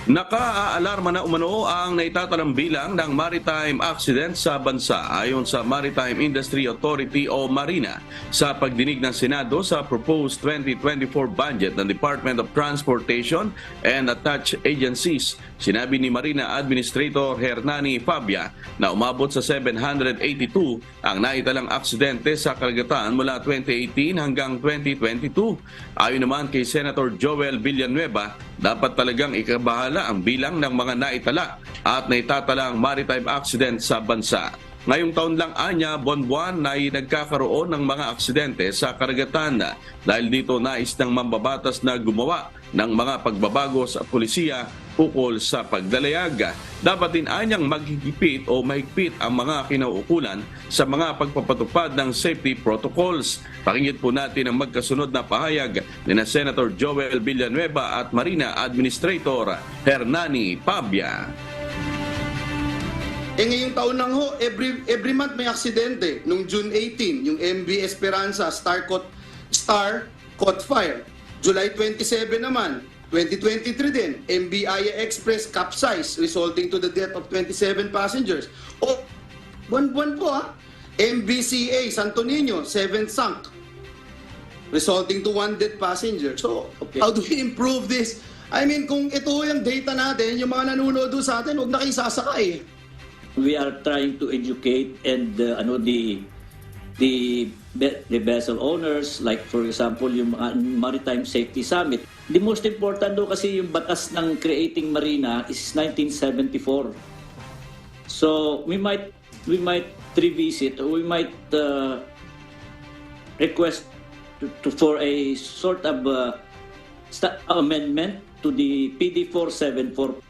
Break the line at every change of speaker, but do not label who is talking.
Naka-aalarma na umano ang naitatalang bilang ng maritime accident sa bansa ayon sa Maritime Industry Authority o Marina sa pagdinig ng Senado sa proposed 2024 budget ng Department of Transportation and attached agencies. Sinabi ni Marina Administrator Hernani Fabia na umabot sa 782 ang naitalang aksidente sa karagatan mula 2018 hanggang 2022. Ayon naman kay Senator Joel Villanueva, dapat talagang ikabahala ang bilang ng mga naitala at naitatalang maritime accident sa bansa. Ngayong taon lang anya, buwan-buwan na nagkakaroon ng mga aksidente sa karagatan dahil dito nais ng mambabatas na gumawa ng mga pagbabago sa pulisiya ukol sa pagdalayag. Dapat din anyang maghigipit o mahigpit ang mga kinauukulan sa mga pagpapatupad ng safety protocols. Pakinggan po natin ang magkasunod na pahayag ni na Senator Joel Villanueva at Marina Administrator Hernani Fabia.
Ngayong taon lang ho, every month may aksidente. Nung June 18, yung MV Esperanza, Star caught fire. July 27 naman, 2023 din, MV Aya Express capsized, resulting to the death of 27 passengers. O, buwan-buwan po ha, MVCA Santo Niño, 7 sunk, resulting to 1 dead passenger. So, how do we improve this? I mean, kung ito yung data natin, yung mga nanonood sa atin, huwag na kayo sasakay.
We are trying to educate and the vessel owners, like for example yung Maritime Safety Summit. The most important do kasi yung batas ng creating marina is 1974. So we might revisit, or we might request for a sort of amendment to the PD 474.